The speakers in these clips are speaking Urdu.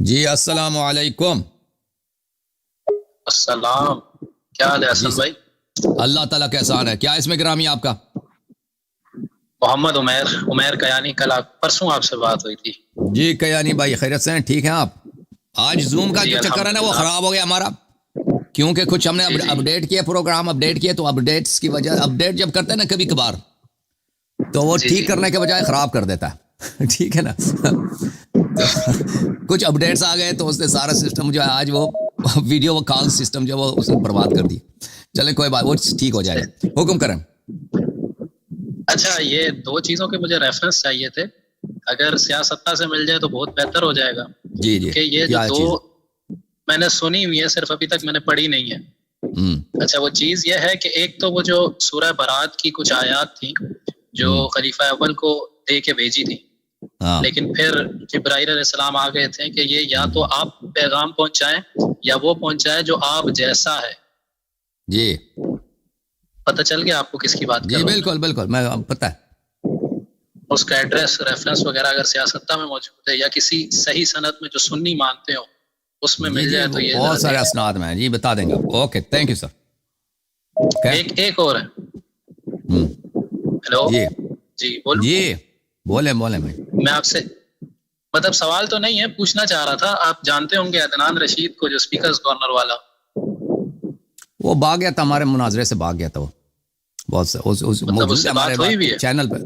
جی السلام علیکم. السلام. کیا حال ہے حسن بھائی؟ اللہ تعالیٰ کا احسان ہے. کیا اس میں گرامی آپ کا؟ محمد عمیر کیانی. کل پرسوں آپ سے بات ہوئی تھی. جی کیانی بھائی خیریت سے ہیں؟ ٹھیک ہیں آپ؟ آج زوم کا جی جو چکر ہے نا وہ الحمدللہ. خراب ہو گیا ہمارا، کیونکہ کچھ ہم نے جی اپڈیٹ کیا، پروگرام اپڈیٹ کیے، تو اپڈیٹس کی وجہ اپڈیٹ جب کرتے ہیں نا کبھی کبھار تو وہ جی ٹھیک کرنے کے بجائے خراب کر دیتا ہے. ٹھیک ہے نا. تو کچھ اپڈیٹس آ گئے تو اس نے سارا سسٹم جو ہے آج وہ ویڈیو وہ کال سسٹم جو وہ اس نے برباد کر دی. چلے کوئی بات، وہ ٹھیک ہو جائے گا. حکم کریں. اچھا، یہ دو چیزوں کے مجھے ریفرنس چاہیے تھے. اگر سیاستہ سے مل جائے تو بہت بہتر ہو جائے گا. جی جی کہ یہ جو کیا دو چیز؟ میں نے سنی ہوئی ہے، صرف ابھی تک میں نے پڑھی نہیں ہے. اچھا، وہ چیز یہ ہے کہ ایک تو وہ جو سورہ برات کی کچھ آیات تھیں جو خلیفہ اول کو دے کے بھیجی تھی، لیکن پھر جبرائیل علیہ السلام آ گئے تھے کہ یہ یا تو آپ پیغام پہنچائیں یا وہ پہنچائے جو آپ جیسا ہے. جی پتہ چل گیا آپ کو کس کی بات کر جی رہا ہوں؟ بالکل بالکل میں پتہ ہے. اس کا ایڈریس ریفرنس وغیرہ اگر سیاستہ میں موجود ہے یا کسی صحیح سند میں جو سنی مانتے ہو اس میں جی مل جی جائے تو یہ بہت سارے اسناد میں ہیں. جی بتا دیں گے آپ کو. اوکے تھینک یو سر. ایک اور ہے. ہیلو جی جی بولو. جی بولیں بھائی. میں آپ سے مطلب سوال تو نہیں ہے، پوچھنا چاہ رہا تھا. آپ جانتے ہوں گے عدنان رشید کو، جو اسپیکرز کارنر والا. وہ بھاگ گیا تھا ہمارے مناظرے سے، بھاگ گیا تھا. وہ بہت سے مطلب اس موجود سے ہے ہمارے بات ہوئی بھی ہے؟ چینل پہ.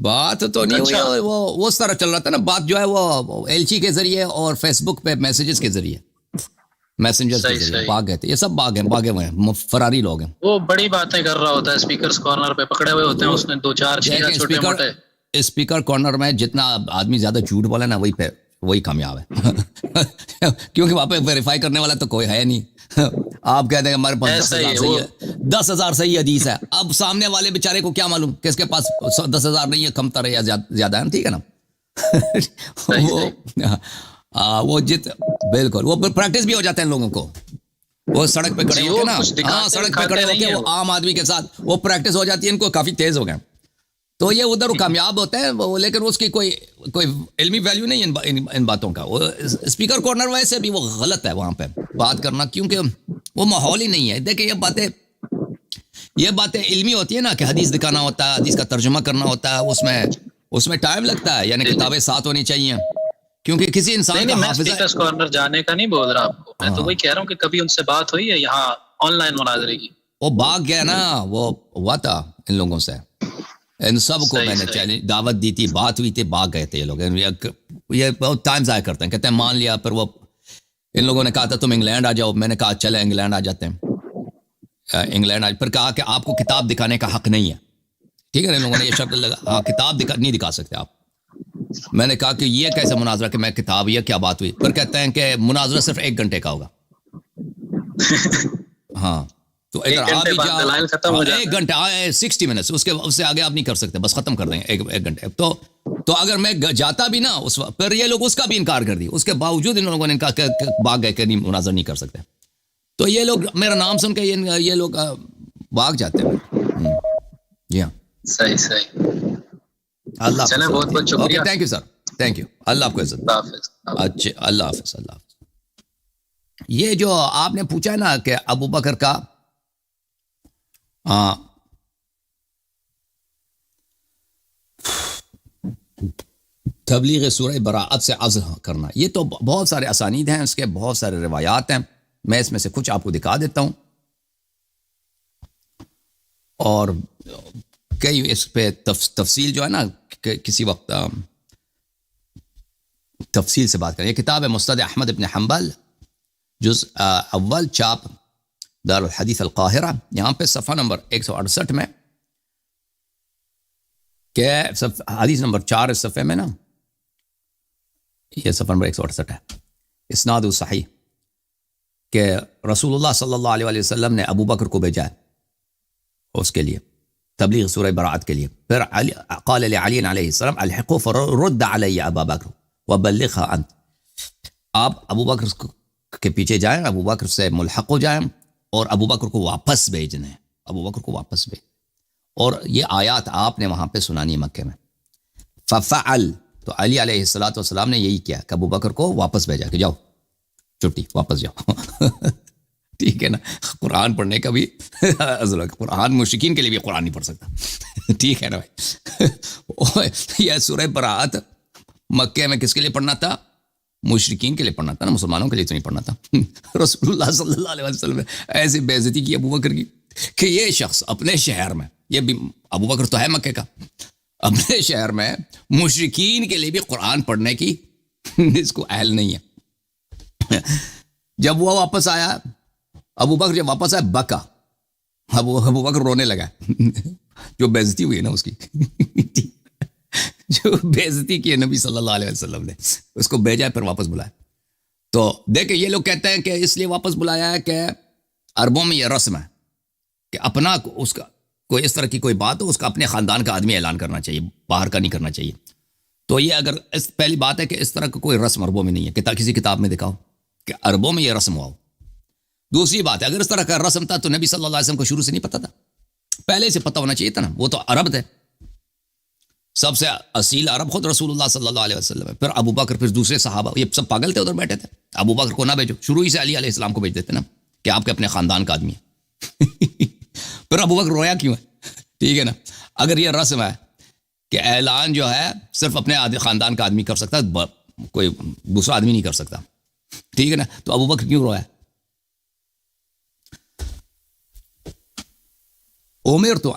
بات تو نہیں ہوئی اچھا. ہے، وہ اس طرح چل رہا تھا نا. بات جو ہے وہ ایل چی کے ذریعے اور فیس بک پہ میسیجز کے ذریعے، میسنجر کے ذریعے صحیح. بھاگ گئے تھے. یہ سب بھاگے ہوئے ہیں، فراری لوگ ہیں. وہ بڑی باتیں کر رہا ہوتا ہے، اسپیکرز کارنر پہ پکڑے ہوئے ہوتے ہیں. اس نے دو چار چیزیں چھوٹے موٹے. اسپیکر کارنر میں جتنا آدمی زیادہ جھوٹ بولے نا وہی کامیاب ہے. کیونکہ وہاں پہ ویریفائی کرنے والا تو کوئی ہے نہیں. آپ کہتے ہیں ہمارے پاس 10,000 صحیح حدیث ہے. اب سامنے والے بیچارے کو کیا معلوم کہ اس کے پاس 10,000 نہیں ہے، کم تر ہے یا زیادہ ہے. ٹھیک ہے نا. وہ بالکل وہ پریکٹس بھی ہو جاتے ہیں لوگوں کو. وہ سڑک پہ کھڑے ہوتے ہیں نا، ہاں سڑک پہ کھڑے ہوتے ہیں وہ عام آدمی کے ساتھ، وہ پریکٹس ہو جاتی ہے ان کو، کافی تیز ہو گئے تو یہ ادھر کامیاب ہوتے ہیں. لیکن اس کی کوئی علمی ویلیو نہیں ان باتوں کا. وہ اسپیکر کارنر ویسے بھی وہ غلط ہے وہاں پہ بات کرنا، کیونکہ وہ ماحول ہی نہیں ہے. دیکھیں یہ باتیں علمی ہوتی ہے نا، کہ حدیث دکھانا ہوتا ہے، حدیث کا ترجمہ کرنا ہوتا ہے. اس میں ٹائم لگتا ہے. یعنی کتابیں ساتھ ہونی چاہیے، کیونکہ کسی انسان کا میں حافظہ. اسپیکرز کارنر جانے کا نہیں بول رہا آپ کو. میں تو وہی کہہ رہا ہوں کہ کبھی ان سے بات ہوئی ہے یہاں آن لائن مناظرے کی. وہ بھاگ گیا نا، وہ ہوا تھا ان لوگوں سے. ان سب کو میں نے دعوت دی تھی، بات ہوئی تھی، بھاگ گئے تھے یہ لوگ. یہ بہت ٹائم ضائع کرتے ہیں. کہتے ہیں مان لیا، پھر وہ ان لوگوں نے کہا تھا تم انگلینڈ آ جاؤ. میں نے کہا چلے انگلینڈ آ جاتے ہیں. پھر کہا کہ آپ کو کتاب دکھانے کا حق نہیں ہے. ٹھیک ہے نا. ان لوگوں نے یہ شرط لگا، ہاں کتاب نہیں دکھا سکتے آپ. میں نے کہا کہ یہ کیسے مناظرہ کہ میں کتاب، یہ کیا بات ہوئی. پھر کہتے ہیں کہ مناظرہ صرف 1 گھنٹے کا ہوگا. ہاں تو ادھر آ بھی جاؤ. 1 گھنٹہ 60 منٹس، اس سے آگے آپ نہیں کر سکتے، بس ختم کر دیں گے 1 گھنٹے. تو اگر میں جاتا بھی نا اس وقت، پھر یہ لوگ اس کا بھی انکار کر دی. اس کے باوجود ان لوگوں نے کہا کہ بھاگ گئے کہ نہیں مناظرہ نہیں کر سکتے. تو یہ لوگ میرا نام سن کے یہ لوگ بھاگ جاتے ہیں. جی ہاں صحیح. اللہ آپ کو چلیں، بہت سلامتی. بہت شکریہ. Okay thank you sir. Thank you. اللہ آپ کو عزت. اچھا اللہ حافظ. اللہ حافظ. یہ جو آپ نے پوچھا ہے نا کہ ابو بکر کا تبلیغ سورہ براءت سے عزل کرنا، یہ تو بہت سارے اسانید ہیں، اس کے بہت سارے روایات ہیں. میں اس میں سے کچھ آپ کو دکھا دیتا ہوں، اور کئی اس پہ تفصیل جو ہے نا کسی وقت تفصیل سے بات کریں. یہ کتاب ہے مسند احمد ابن حنبل، جز اول، چاپ دار الحدیث القاہرہ. یہاں پہ صفحہ نمبر 168 میں کہ حدیث نمبر 4 اس صفحے میں نا، یہ صفحہ نمبر 168 ہے. اسناد صحیح کہ رسول اللہ صلی اللہ علیہ وسلم نے ابو بکر کو بھیجا ہے اس کے لیے تبلیغ سورہ براءت کے لیے. پھر قال لعلی علیہ السلام الحقوا فرد علی ابا بکر وبلغها انت. آپ ابو بکر کے پیچھے جائیں، ابو بکر سے ملحق ہو جائیں اور ابو بکر کو واپس بھیجنے. ابو بکر کو واپس بھیج. اور یہ آیات آپ نے وہاں پہ سنانی مکے میں. ففعل، تو علی علیہ السلام نے یہی کیا کہ ابو بکر کو واپس بھیجا کہ جاؤ چھٹی واپس جاؤ ٹھیک ہے نا. قرآن پڑھنے کا بھی قرآن مشرکین کے لیے بھی قرآن نہیں پڑھ سکتا ٹھیک ہے نا بھائی. یہ سورہ برات مکے میں کس کے لیے پڑھنا تھا؟ مشرکین کے لیے پڑھنا تھا نا, مسلمانوں کے لیے تو نہیں پڑھنا تھا. رسول اللہ صلی اللہ علیہ وسلم نے ایسی بے عزتی کی ابو بکر کی کہ یہ شخص اپنے شہر میں, یہ بھی ابو بکر تو ہے مکے کا, اپنے شہر میں مشرکین کے لیے بھی قرآن پڑھنے کی اس کو اہل نہیں ہے. جب وہ واپس آیا, ابو بکر جب واپس آیا بکا, ابو بکر رونے لگا جو بے عزتی ہوئی ہے نا اس کی جو بے عزتی کی ہے نبی صلی اللہ علیہ وسلم نے, اس کو بھیجا پھر واپس بلایا. تو دیکھیں یہ لوگ کہتے ہیں کہ اس لیے واپس بلایا ہے کہ عربوں میں یہ رسم ہے کہ اپنا اس کا کوئی اس طرح کی کوئی بات ہو اس کا اپنے خاندان کا آدمی اعلان کرنا چاہیے, باہر کا نہیں کرنا چاہیے. تو یہ اگر پہلی بات ہے کہ اس طرح کا کوئی رسم عربوں میں نہیں ہے کہ کسی کتاب میں دکھاؤ کہ عربوں میں یہ رسم ہوا ہو. دوسری بات ہے اگر اس طرح کا رسم تھا تو نبی صلی اللہ علیہ وسلم کو شروع سے نہیں پتا تھا, پہلے سے پتہ ہونا چاہیے تھا نا. وہ تو عرب تھے, سب سے اصیل عرب خود رسول اللہ صلی اللہ علیہ وسلم ہے, پھر ابو بکر, پھر دوسرے صحابہ, یہ سب پاگل تھے ادھر بیٹھے تھے. ابو بکر کو نہ بھیجو, شروع ہی سے علی علیہ السلام کو بھیج دیتے نا کہ آپ کے اپنے خاندان کا آدمی ہے. پھر ابو بکر رویا کیوں ہے؟ ٹھیک ہے نا, اگر یہ رسم ہے کہ اعلان جو ہے صرف اپنے خاندان کا آدمی کر سکتا ہے, کوئی دوسرا آدمی نہیں کر سکتا, ٹھیک ہے نا, تو ابو بکر کیوں رویا؟ عمر تو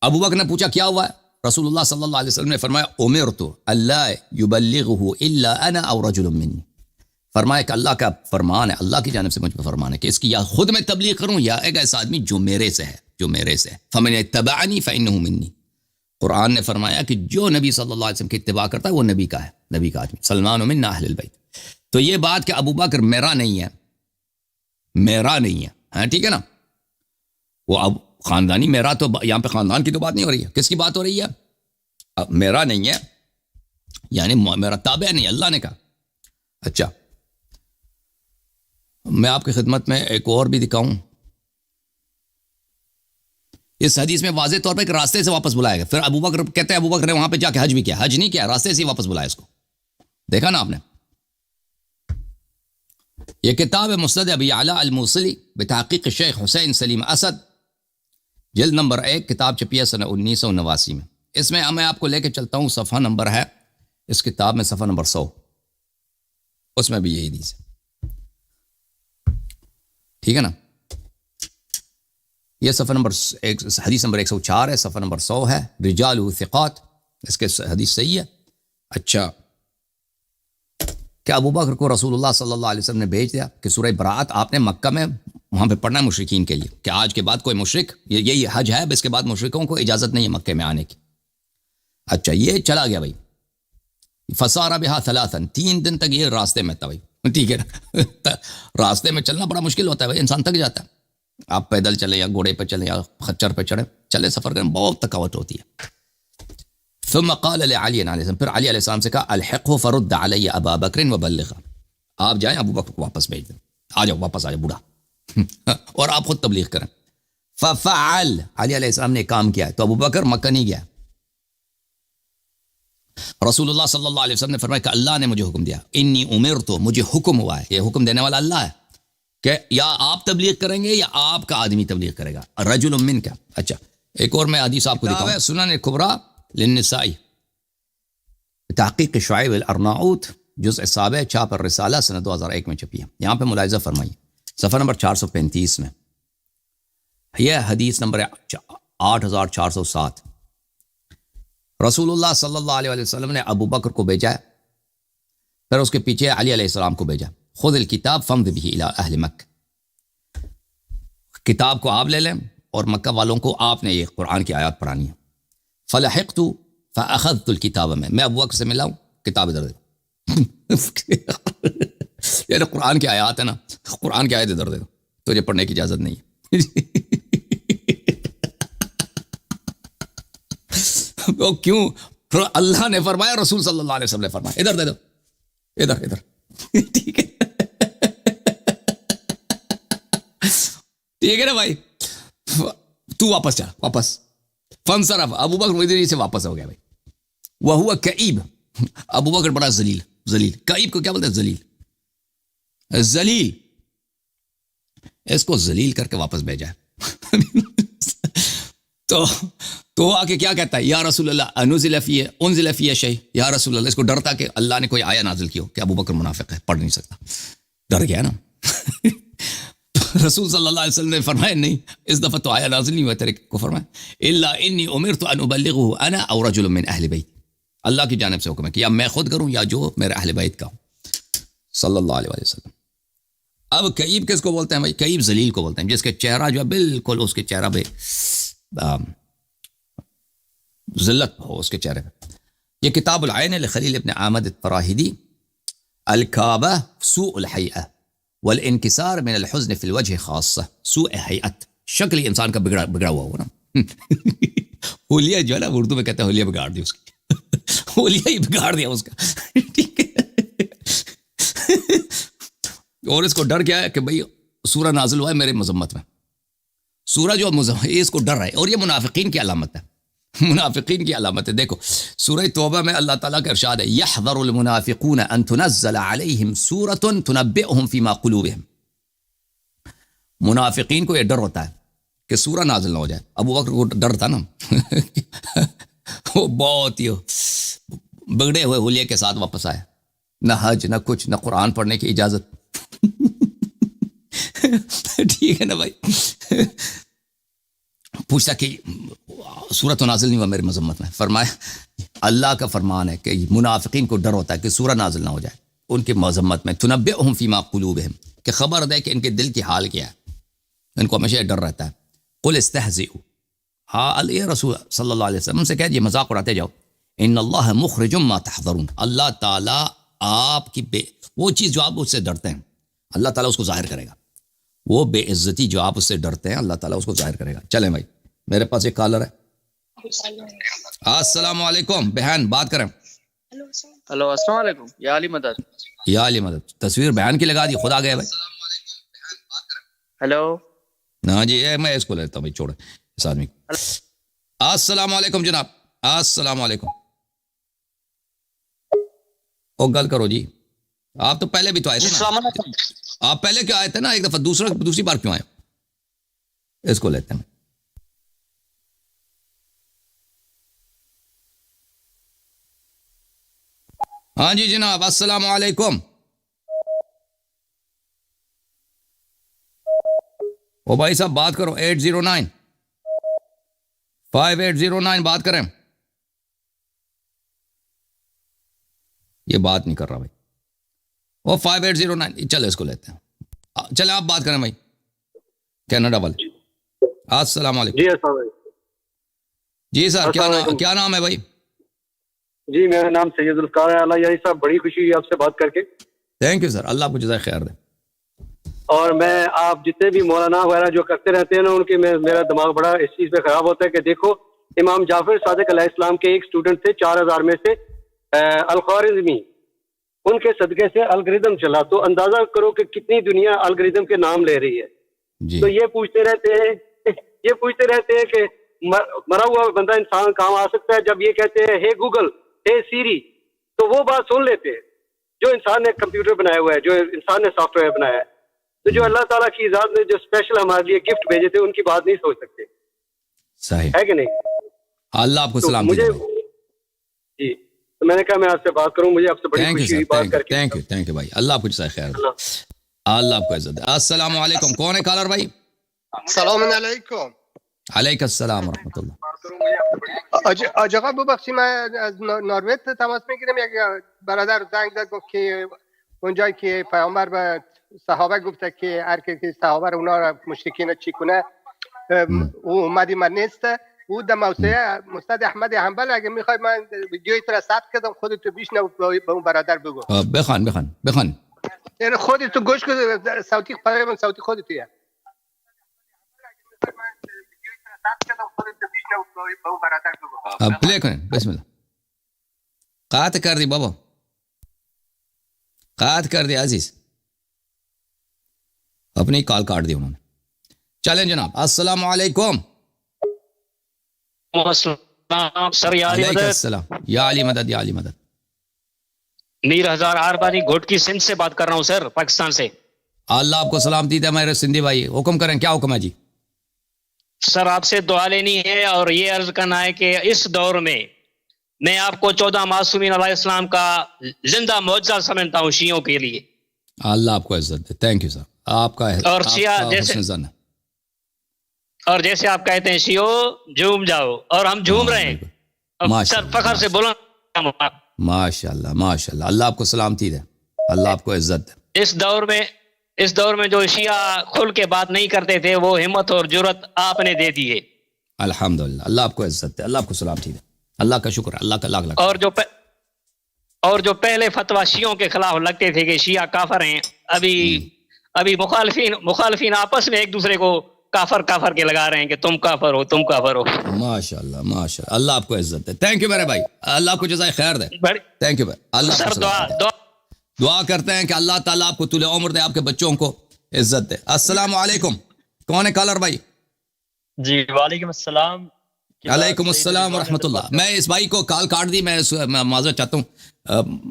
ابو بکر نے پوچھا کیا ہوا ہے؟ رسول اللہ صلی اللہ علیہ وسلم نے فرمایا امرت اللہ یبلغہ الا انا او رجل منی, فرمایا کہ اللہ کا فرمان ہے, اللہ کی جانب سے مجھ پر فرمان ہے کہ اس کی یا خود میں تبلیغ کروں یا ایک ایسا آدمی جو میرے سے ہے, جو میرے سے ہے. فمن اتبعنی فانہ منی, قرآن نے فرمایا کہ جو نبی صلی اللہ علیہ وسلم کی اتباع کرتا ہے وہ نبی کا ہے, نبی کا آدمی. سلمان منا اہل البیت. تو یہ بات کہ ابو بکر میرا نہیں ہے, میرا نہیں ہے, ہاں ٹھیک ہے نا, وہ اب خاندانی میرا, تو یہاں پہ خاندان کی تو بات نہیں ہو رہی ہے, کس کی بات ہو رہی ہے؟ اب میرا نہیں ہے یعنی میرا تابع نہیں, اللہ نے کہا. اچھا میں آپ کی خدمت میں ایک اور بھی دکھاؤں. اس حدیث میں واضح طور پہ ایک راستے سے واپس بلایا گیا. پھر ابو بکر کہتے ہیں ابو بکر نے وہاں پہ جا کے حج بھی کیا, حج نہیں کیا, راستے سے ہی واپس بلایا اس کو. دیکھا نا آپ نے, یہ کتاب ہے مسند ابی اعلی الموصلی بتحقیق شیخ حسین سلیم اسد, جلد نمبر 1, کتاب چھپی ہے سنہ 1989 میں. اس میں میں آپ کو لے کے چلتا ہوں, صفحہ نمبر ہے اس کتاب میں صفحہ نمبر 100, اس میں بھی یہی حدیث ہے, ٹھیک ہے نا. یہ صفحہ نمبر حدیث نمبر 104 ہے, صفحہ نمبر 100 ہے, رجالہ ثقات, اس کے حدیث صحیح ہے. اچھا کہ ابو بکر کو رسول اللہ صلی اللہ علیہ وسلم نے بھیج دیا کہ سورہ برات آپ نے مکہ میں وہاں پہ پڑھنا ہے مشرکین کے لیے, کہ آج کے بعد کوئی مشرک, یہی حج ہے, اس کے بعد مشرکوں کو اجازت نہیں ہے مکے میں آنے کی. اچھا یہ چلا گیا بھائی, فسار بہا ثلاثا, 3 دن تک یہ راستے میں تھا بھائی, ٹھیک ہے نا. راستے میں چلنا بڑا مشکل ہوتا ہے بھائی, انسان تھک جاتا ہے. آپ پیدل چلیں یا گھوڑے پہ چلیں یا خچر پہ چلے سفر کریں, بہت تھکاوٹ ہوتی ہے. ثم قال لعلی علیہ السلام, پھر علی علیہ السلام سے کہا الحقه فرد علی ابا بکر وبلغه, آپ جائیں ابو بکر کو واپس بھیج دیں, آ جاؤ واپس آ جاؤ بوڑھا, اور آپ خود تبلیغ کریں. ففعل, علی علیہ السلام نے کام کیا. تو ابو بکر مکہ نہیں گیا. رسول اللہ صلی اللہ علیہ وسلم نے فرمایا کہ اللہ نے مجھے حکم دیا, انی امرت, مجھے حکم ہوا ہے, یہ حکم دینے والا اللہ ہے, کہ یا آپ تبلیغ کریں گے یا آپ کا آدمی تبلیغ کرے گا, رجل من کا. اچھا ایک اور میں حدیث آپ کو دکھاؤں, سنن کبریٰ للنسائی تحقیق شعیب الارناؤت, جزء 7, چھاپ الرسالہ, سنہ 2001 میں چھپی ہے. یہاں پہ ملاحظہ فرمائیے صفحہ نمبر 435 میں, یہ حدیث نمبر 8407. رسول اللہ صلی اللہ علیہ وسلم نے ابو بکر کو بھیجا ہے, پھر اس کے پیچھے علی علیہ السلام کو بھیجا. خذ الکتاب فمض به الی اہل مکہ, کتاب کو آپ لے لیں اور مکہ والوں کو آپ نے یہ قرآن کی آیات پڑھانی ہے. فلحقت فاخذت الکتاب, میں ابو بکر سے ملا ہوں, کتاب ادھر دے. یہ قرآن کی آیات ہے نا, قرآن کی آیت ادھر دے دو, تجھے پڑھنے کی اجازت نہیں ہے. وہ کیوں؟ اللہ نے فرمایا, رسول صلی اللہ علیہ وسلم نے فرمایا, ادھر دے دو, ادھر. ٹھیک ہے, ٹھیک ہے نا بھائی, تو واپس چل, واپس. فانصرف, ابو بکر ادھر سے واپس ہو گیا بھائی. وہو کئیب, ابو بکر بڑا ذلیل. کعب کو کیا بولتے ہیں؟ ذلیل. اس کو ذلیل کر کے واپس بھیجا ہے. تو آ کے کیا کہتا ہے؟ یا رسول اللہ انزل فی شیء. یا رسول اللہ، اس کو ڈر تھا کہ اللہ نے کوئی آیا نازل کی ہو کہ ابو بکر منافق ہے، پڑھ نہیں سکتا. ڈر گیا نا. رسول صلی اللہ علیہ وسلم نے فرمایا نہیں، اس دفعہ تو آیا نازل نہیں ہوا تیرے کو. فرمایا الا انی امرت ان ابلغه انا او رجل من اہل بیت. اللہ کی جانب سے حکم ہے کہ یا میں خود کروں یا جو میرے اہل بیت کا ہوں، صلی اللہ علیہ وسلم. اب کعب کس کو بولتے ہیں بھائی؟ کعب ذلیل کو بولتے ہیں، جس کے چہرہ جو ہے بالکل اس کے چہرہ پہ ذلت ہو اس کے چہرے پہ. یہ کتاب العین لخلیل ابن احمد الفراہیدی. الکعبہ سوء الحیئہ والانکسار من الحزن فی الوجہ خاصہ. سوء حیئت، شکل انسان کا بگڑا ہوا ہو نا. حلیہ جو ہے نا، اردو میں کہتے ہیں حلیہ بگاڑ دی اس کی. حلیہ ہی بگاڑ دیا اس کا. ٹھیک ہے. اور اس کو ڈر کیا ہے کہ بھئی سورہ نازل ہوا ہے میرے مذمت میں. سورہ جو اس کو ڈر ہے، اور یہ منافقین کی علامت ہے. منافقین کی علامت ہے. دیکھو سورہ توبہ میں اللہ تعالیٰ کا ارشاد ہے یحذر المنافقون ان تنزل علیہم سورۃ تنبئہم فیما قلوبہم. منافقین کو یہ ڈر ہوتا ہے کہ سورہ نازل نہ ہو جائے. ابو بکر کو ڈر تھا نا. وہ بہت ہی بگڑے ہوئے حلیے کے ساتھ واپس آیا. نہ حج، نہ کچھ، نہ قرآن پڑھنے کی اجازت. ٹھیک ہے نا بھائی. پوچھتا کہ سورۃ نازل نہیں ہوا میرے مذمت میں. فرمایا اللہ کا فرمان ہے کہ منافقین کو ڈر ہوتا ہے کہ سورہ نازل نہ ہو جائے ان کے مذمت میں. تنبئہم فیما قلوبہم، کہ خبر دے کہ ان کے دل کی حال کیا ہے. ان کو ہمیشہ ڈر رہتا ہے. قل استہزئوا، ہاں یہ رسول صلی اللہ علیہ وسلم سے کہہ یہ مذاق اڑاتے جاؤ. ان اللہ مخرج ما تحذرون، اللہ تعالیٰ آپ کی وہ چیز جو آپ اس سے ڈرتے ہیں اللہ تعالیٰ اس کو ظاہر کرے گا. وہ بے عزتی جو آپ اس سے ڈرتے ہیں اللہ تعالیٰ اس کو ظاہر کرے گا. چلیں بھائی، میرے پاس ایک کالر ہے. السلام علیکم بہن، بات کریں. ہلو السلام علیکم. یا علی مدد. یا علی مدد. تصویر بہن کی لگا دی، خدا گئے بھائی. ہلو. ہاں جی، میں اس کو لیتا ہوں بھائی، چھوڑے اس آدمی کو. السلام علیکم جناب. السلام علیکم. او گل کرو جی. آپ تو پہلے بھی تو آئے تھے نا. آپ پہلے کیا آئے تھے نا ایک دفعہ، دوسری بار کیوں آئے؟ اس کو لیتے ہیں. ہاں جی جناب، السلام علیکم. او بھائی صاحب بات کرو. 809 5809 بات کریں. یہ بات نہیں کر رہا بھائی. وہ 5809. چلے اس کو لیتے ہیں. چلے آپ بات کریں بھائی، کینیڈا والے. السلام علیکم. جی السلام علیکم. جی سر، کیا نام ہے بھائی؟ جی میرا نام سید الفقار ہے. اللہ یاری صاحب، بڑی خوشی ہوئی آپ سے بات کر کے. تھینک یو سر، اللہ آپ کو جزائے خیر دے. اور میں آپ جتنے بھی مولانا وغیرہ جو کرتے رہتے ہیں نا، ان کے میرا دماغ بڑا اس چیز پہ خراب ہوتا ہے کہ دیکھو امام جعفر صادق علیہ السلام کے ایک اسٹوڈنٹ تھے 4000 میں سے الخوارزمی، ان کے صدقے سے الگریدم چلا. تو اندازہ کرو کہ کتنی دنیا الگریدم کے نام لے رہی ہے. جی. تو یہ پوچھتے رہتے ہیں کہ مرا ہوا بندہ انسان کام آ سکتا ہے. جب یہ کہتے ہیں ہے گوگل، ہے سیری، تو وہ بات سن لیتے ہیں. جو انسان نے کمپیوٹر بنایا ہوا ہے، جو انسان نے سافٹ ویئر بنایا ہے، تو جو اللہ تعالیٰ کی ذات نے جو اسپیشل ہمارے لیے گفٹ بھیجے تھے، ان کی بات نہیں سوچ سکتے. صحیح ہے کہ نہیں؟ اللہ آپ کو سلام مجھے جی، تو میں نے کہا میں آپ سے بات کروں. مجھے آپ سے بڑی خوشی ہوئی بات کر کے. تھینک یو بھائی، اللہ آپ کو جزائے خیر دے. اللہ آپ کو عزت دے. السلام علیکم. کون ہے کالر بھائی؟ السلام علیکم. علیکم السلام ورحمۃ اللہ. آقا ببخشید من از نروژ تماس میگیرم. یک برادر زنگ زد گفت که اونجایی که پیامبر به صحابه گفته که هر کی صحابه رو اونا رو مشرکین رو چی کنه، او اومدی من نیست. او در موسوعه مستند احمد حنبل. اگه میخوای من ویدیوی تو را ثبت کردم، خودت بشنو به اون برادر بگو. بخوان. یعنی خودت تو گوش کن، صوتی پیام صوتی خودتیه. پلے کریں. بسم اللہ. قات کر دی بابا، قات کر دی عزیز. اپنی کال کاٹ دی انہوں نے. چلیں جناب. السلام علیکم. السلام سر. یا علی علیکم مدد. السلام. یا علی مدد. یا علی مدد. میر ہزار آربانی گھوٹکی سندھ سے بات کر رہا ہوں سر، پاکستان سے. اللہ آپ کو سلامتی دے میرے سندھی بھائی. حکم کریں, کیا حکم ہے جی؟ سر آپ سے دعا لینی ہے اور یہ عرض کرنا ہے کہ اس دور میں آپ کو 14 معصومین علیہ السلام کا زندہ معجزہ سمجھتا ہوں شیعوں کے لیے. اللہ آپ کو عزت دے. تھینک یو سر. آپ کا اور شیعہ حسن زن ہے. اور جیسے آپ کہتے ہیں شیعو جھوم جاؤ، اور ہم جھوم رہے ہیں سر، فخر سے بولنا. ماشاء اللہ ماشاء اللہ. اللہ آپ کو سلامتی دے. اللہ آپ کو عزت دے. اس دور میں جو شیعہ کھل کے بات نہیں کرتے تھے، وہ ہمت اور جرت آپ نے دے دی ہے. الحمدللہ. اللہ آپ کو عزت دے. اللہ آپ کو سلامتی دے. اللہ کا شکر ہے. اللہ کا لاکھ لاکھ. اور جو پہلے فتویٰ شیعوں کے خلاف لگتے تھے کہ شیعہ کافر ہیں، ابھی مخالفین آپس میں ایک دوسرے کو کافر کے لگا رہے ہیں کہ تم کافر ہو، تم کافر ہو. ماشاء اللہ ماشاء اللہ. اللہ آپ کو عزت دے. تھینک یو میرے بھائی. اللہ آپ کو جزائے خیر دے. تھینک یو بھائی. اللہ سر دعا کرتے ہیں کہ اللہ تعالیٰ آپ کو طول عمر دے, آپ کے بچوں کو عزت دے. السلام علیکم. کون ہے کالر بھائی؟ جی وعلیکم السلام. علیکم السلام ورحمۃ اللہ. میں اس بھائی کو کال کاٹ دی. میں معذرت چاہتا ہوں.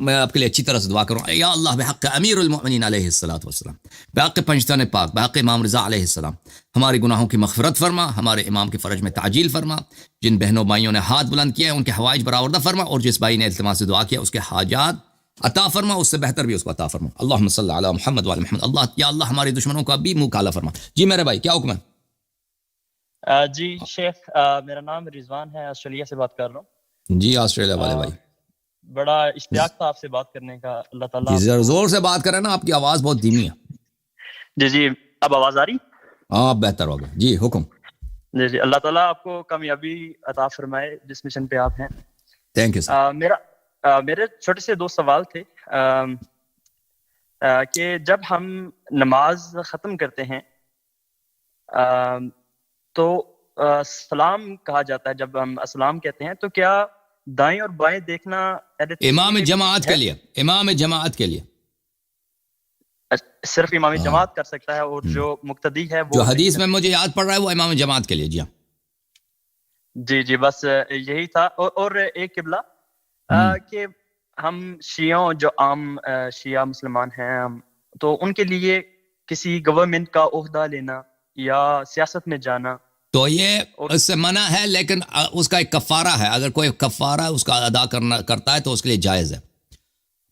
میں آپ کے لیے اچھی طرح سے دعا کروں. یا اللہ بحق امیر المؤمنین علیہ الصلوۃ والسلام، بحق پنجتن پاک، بحق امام رضا علیہ السلام، ہمارے گناہوں کی مغفرت فرما، ہمارے امام کے فرج میں تعجیل فرما. جن بہنوں بھائیوں نے ہاتھ بلند کیا ہے ان کے حوائج برآوردہ فرما، اور جس بھائی نے التماس سے دعا کیا اس کے حاجات عطا فرما، اس سے بہتر بھی اس کو عطا فرما. اللہم صلی علی محمد وعلی محمد. اللہ یا اللہ ہمارے دشمنوں کا بھی منہ کالا فرما. جی میرے بھائی کیا حکم ہے؟ جی شیخ، میرا نام رضوان ہے، آسٹریلیا سے بات کر رہا ہوں. جی آسٹریلیا والے بھائی، بڑا اشتیاق تھا آپ سے بات کرنے کا. اللہ تعالیٰ جی زور سے بات کریں نا، آپ کی آواز بہت دھیمی ہے. جی اب آواز آ رہی؟ ہاں بہتر ہوگا. جی حکم. جی اللہ تعالیٰ آپ کو کامیابی عطا فرمائے جس مشن پہ آپ ہیں. تھینک یو سر. میرے چھوٹے سے 2 سوال تھے کہ جب ہم نماز ختم کرتے ہیں تو سلام کہا جاتا ہے، جب ہم السلام کہتے ہیں تو کیا دائیں اور بائیں دیکھنا امام جماعت کے لیے؟ امام جماعت کے لیے صرف امام جماعت کر سکتا ہے، اور جو مقتدی ہے وہ جو حدیث میں مجھے یاد پڑ رہا ہے وہ امام جماعت کے لیے. جی ہاں جی بس یہی تھا. اور ایک قبلہ کہ ہم شیعوں جو عام شیعہ مسلمان ہیں تو ان کے لیے کسی گورنمنٹ کا عہدہ لینا یا سیاست میں جانا تو یہ اس سے منع ہے، لیکن اس کا ایک کفارہ ہے. اگر کوئی کفارہ اس کا ادا کرتا ہے تو اس کے لیے جائز ہے،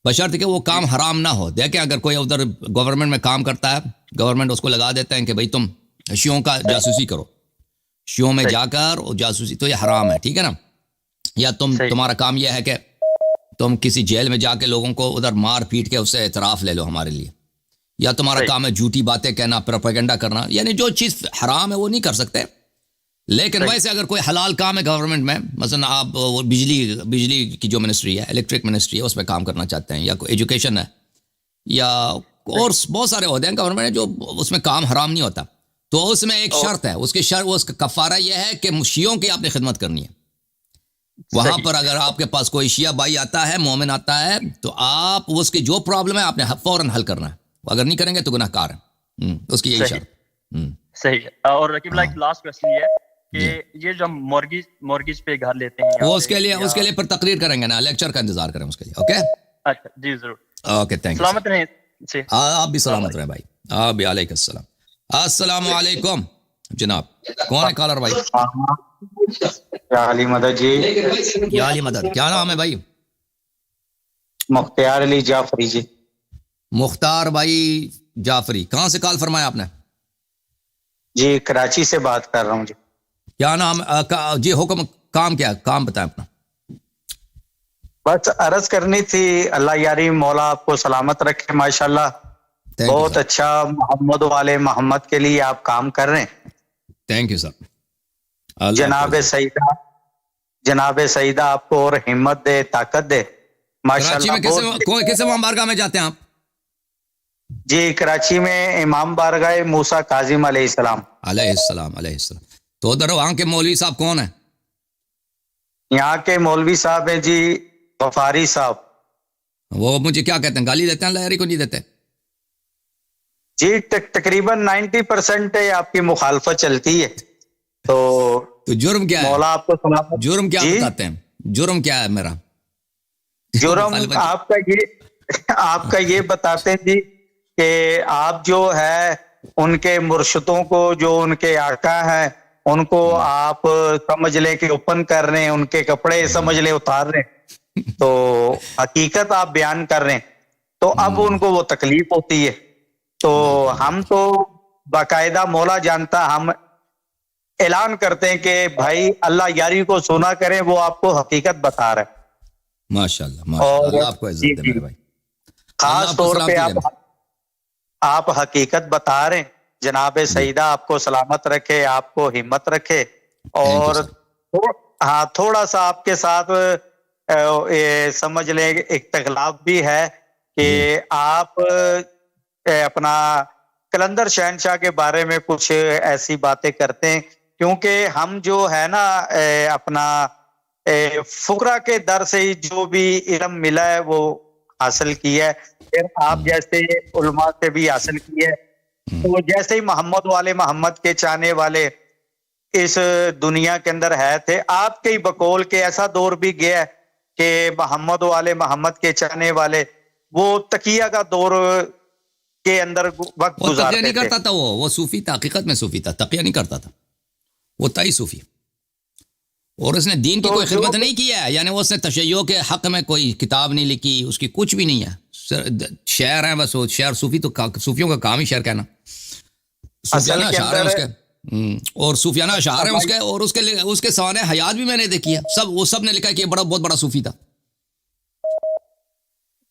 بشرط کہ وہ کام حرام نہ ہو. دیکھیں اگر کوئی ادھر گورنمنٹ میں کام کرتا ہے، گورنمنٹ اس کو لگا دیتے ہیں کہ بھائی تم شیعوں کا جاسوسی کرو، شیعوں میں جا کر جاسوسی، تو یہ حرام ہے. ٹھیک ہے نا؟ یا تمہارا کام یہ ہے کہ تم کسی جیل میں جا کے لوگوں کو ادھر مار پیٹ کے اس سے اعتراف لے لو ہمارے لیے، یا تمہارا کام ہے جھوٹی باتیں کہنا، پروپیگنڈا کرنا. یعنی جو چیز حرام ہے وہ نہیں کر سکتے. لیکن ویسے اگر کوئی حلال کام ہے گورنمنٹ میں، مثلا آپ بجلی کی جو منسٹری ہے، الیکٹرک منسٹری ہے، اس میں کام کرنا چاہتے ہیں، یا کوئی ایجوکیشن ہے، یا اور بہت سارے عہدے ہیں گورنمنٹ میں جو اس میں کام حرام نہیں ہوتا، تو اس میں ایک شرط ہے. اس کا کفارہ یہ ہے کہ شیعوں کی آپ نے خدمت کرنی ہے. وہاں پر اگر آپ کے پاس کوئی شیعہ بھائی آتا ہے، مومن آتا ہے، تو آپ اس کی جو پرابلم ہے آپ نے فوراً حل کرنا ہے. اگر نہیں کریں گے تو گناہ کار ہے. اس کی یہی شرط. صحیح ہے. اور رقیب ایک لاسٹ کوسچن یہ ہے کہ یہ جو مورگیج پہ گھر لیتے ہیں، وہ اس کے لیے پر تقریر کریں گے نا، لیکچر کا انتظار کریں اس کے لیے. اوکے اچھا جی ضرور. Okay thank you. سلامت رہیں. آپ بھی سلامت رہیں بھائی. آپ بھی. علیکم السلام. السلام علیکم جناب. کون ہے کالر بھائی؟ یا علی مدد جی. یا علی مدد. کیا نام ہے بھائی؟ مختار علی جعفری جی. مختار بھائی جعفری. کہاں سے کال فرمایا آپ نے؟ جی کراچی سے بات کر رہا ہوں جی. کیا نام جی؟ حکم. کام کیا؟ کام بتائیں اپنا. بس عرض کرنی تھی. اللہ یاری مولا آپ کو سلامت رکھے. ماشاءاللہ بہت اچھا محمد والے محمد کے لیے آپ کام کر رہے ہیں. تھینک یو سر. جناب سعیدہ آپ کو اور ہمت دے، طاقت دے. کراچی میں کس امام بارگاہ میں جاتے ہیں آپ؟ جی کراچی میں امام بارگاہ موسیٰ کاظم علیہ السلام. علیہ السلام. علیہ السلام. تو ادھر وہاں کے مولوی صاحب کون ہیں؟ یہاں کے مولوی صاحب ہیں جی غفاری صاحب. وہ مجھے کیا کہتے ہیں؟ گالی دیتے ہیں؟ لہری کو نہیں دیتے؟ جی تقریباً 90% آپ کی مخالفت چلتی ہے. تو جرم کیا ہے؟ مولا آپ کو سلامت. جرم کیا بتاتے ہیں؟ جرم کیا ہے میرا؟ جرم آپ کا یہ آپ کا یہ بتاتے ہیں جی کہ آپ جو ہے ان کے مرشدوں کو، جو ان کے آقا ہیں، ان کو آپ سمجھ لیں کہ اوپن کر رہے ہیں، ان کے کپڑے سمجھ لیں اتار رہے ہیں، تو حقیقت آپ بیان کر رہے ہیں، تو اب ان کو وہ تکلیف ہوتی ہے. تو ہم تو باقاعدہ مولا جانتا، ہم اعلان کرتے ہیں کہ بھائی اللہ یاری کو سونا کریں، وہ آپ کو حقیقت بتا رہے ہیں. ماشاءاللہ ماشاءاللہ، اللہ آپ کو عزت دے میرے بھائی. خاص طور پہ آپ حقیقت بتا رہے ہیں. جناب سیدہ آپ کو سلامت رکھے، آپ کو ہمت رکھے. اور ہاں تھوڑا سا آپ کے ساتھ سمجھ لیں اختلاف بھی ہے کہ آپ اپنا کلندر شہنشاہ کے بارے میں کچھ ایسی باتیں کرتے ہیں، کیونکہ ہم جو ہے نا اپنا فقراء کے در سے ہی جو بھی علم ملا ہے وہ حاصل کیا ہے، پھر آپ جیسے علماء سے بھی حاصل کیا ہے. تو جیسے ہی محمد والے محمد کے چاہنے والے اس دنیا کے اندر ہے تھے، آپ کے ہی بقول کے ایسا دور بھی گیا ہے کہ محمد والے محمد کے چاہنے والے وہ تقیہ کا دور کے اندر وقت وہ گزارتے تقیہ نہیں تھے. کرتا تھا، وہ صوفی تھا، حقیقت میں صوفی تھا، تقیہ نہیں کرتا تھا، وہ تائی صوفی. اور اس نے دین کی کوئی خدمت نہیں کی ہے، یعنی وہ اس نے تشیع کے حق میں کوئی کتاب نہیں لکھی، اس کی کچھ بھی نہیں ہے. شعر ہیں بس، وہ شعر صوفی تو صوفیوں کا کام ہی شعر کہنا. صوفیانہ اشعار ہیں اس کے، اور صوفیانہ اشعار ہیں اس کے، اور اس کے سوانح حیات بھی میں نے دیکھی ہے. وہ سب نے لکھا ہے کہ یہ بہت بڑا صوفی تھا.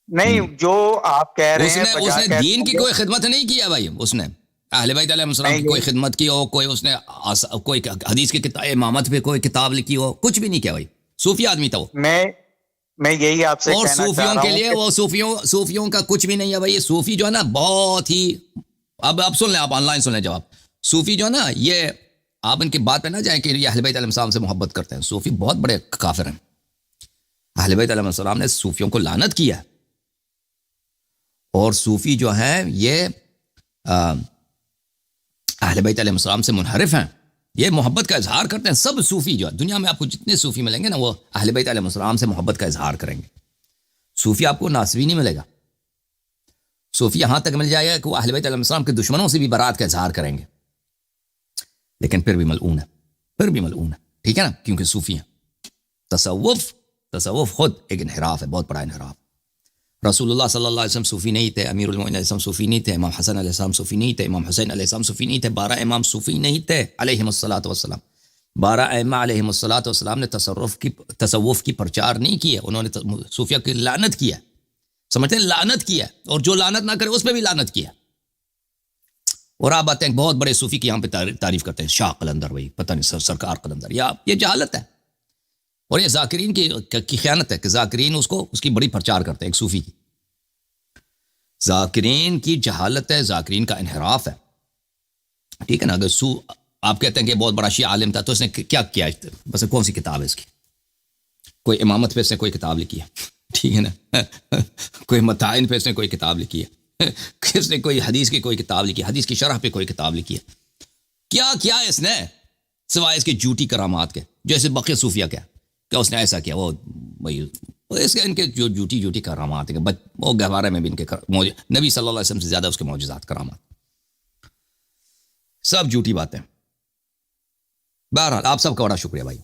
نہیں جو آپ کہہ رہے ہیں اس نے دین کی کوئی خدمت نہیں کی ہے بھائی. اس نے اہل بیت علیہ السلام کی کوئی خدمت کی ہو، کوئی اس نے کوئی حدیث کی کتاب امامت پہ کوئی کتاب لکھی ہو، کچھ بھی نہیں کیا بھائی. صوفی آدمی تھا وہ. میں یہی آپ سے اور کہنا چاہ صوفیوں رہا کے ہوں لیے وہ صوفیوں کا کچھ بھی نہیں ہے بھائی. یہ صوفی جو ہے نا بہت ہی، اب سن لیں، آپ آن لائن سن لیں جواب. صوفی جو ہے نا، یہ آپ ان کی بات پہ نہ جائیں کہ یہ اہل بیت علیہ السلام سے محبت کرتے ہیں. صوفی بہت بڑے کافر ہیں. اہل بیت علیہ السلام نے صوفیوں کو لعنت کیا ہے. اور صوفی جو ہیں یہ اہل بیت علیہ السلام سے منحرف ہیں. یہ محبت کا اظہار کرتے ہیں. سب صوفی جو ہے دنیا میں آپ کو جتنے صوفی ملیں گے نا، وہ اہل بیت علیہ السلام سے محبت کا اظہار کریں گے. صوفی آپ کو ناسبی نہیں ملے گا. صوفی یہاں تک مل جائے گا کہ وہ اہل بیت علیہ السلام کے دشمنوں سے بھی برات کا اظہار کریں گے، لیکن پھر بھی ملعون ہے. ٹھیک ہے نا، کیونکہ صوفی ہیں. تصوف خود ایک انحراف ہے، بہت بڑا انحراف. رسول اللہ صلی اللہ علیہ وسلم صوفی نہیں تھے، امیر المؤمنین علیہ السلام صوفی نہیں تھے، امام حسن علیہ السلام صوفی نہیں تھے، امام حسین علیہ السلام صوفی نہیں تھے، 12 امام صوفی نہیں تھے علیہم الصلوۃ والسلام. 12 ائمہ علیہم الصلوۃ والسلام نے تصوف کی پرچار نہیں کی ہے. انہوں نے صوفیہ کی لعنت کیا. سمجھتے ہیں، لعنت کیا. اور جو لعنت نہ کرے اس پہ بھی لعنت کیا. اور آپ آتے ہیں بہت بڑے صوفی کی یہاں پہ تعریف کرتے ہیں، شاہ قلندر، وہی پتہ نہیں سرکار قلندر. یہ جہالت ہے، اور یہ ذاکرین کی خیانت ہے کہ ذاکرین اس کی بڑی پرچار کرتے ہیں. ایک صوفی کی ذاکرین کی جہالت ہے، ذاکرین کا انحراف ہے. ٹھیک ہے نا. اگر آپ کہتے ہیں کہ بہت بڑا شیعہ عالم تھا، تو اس نے کیا کیا؟ بس کون سی کتاب ہے اس کی؟ کوئی امامت پہ اس نے کوئی کتاب لکھی ہے؟ ٹھیک ہے نا. کوئی متائن پہ اس نے کوئی کتاب لکھی ہے؟ اس نے کوئی حدیث کی کوئی کتاب لکھی ہے؟ حدیث کی شرح پہ کوئی کتاب لکھی ہے؟ کیا اس نے سوائے اس کی جھوٹی کرامات کے، جیسے بقیہ صوفیہ کیا اس نے ایسا کیا؟ وہ اس کے ان کے جو جھوٹی کرامات ہیں، وہ گہوارے میں بھی ان کے نبی صلی اللہ علیہ وسلم سے زیادہ اس کے معجزات کرامات، سب جھوٹی باتیں. بہرحال آپ سب کا بڑا شکریہ بھائی.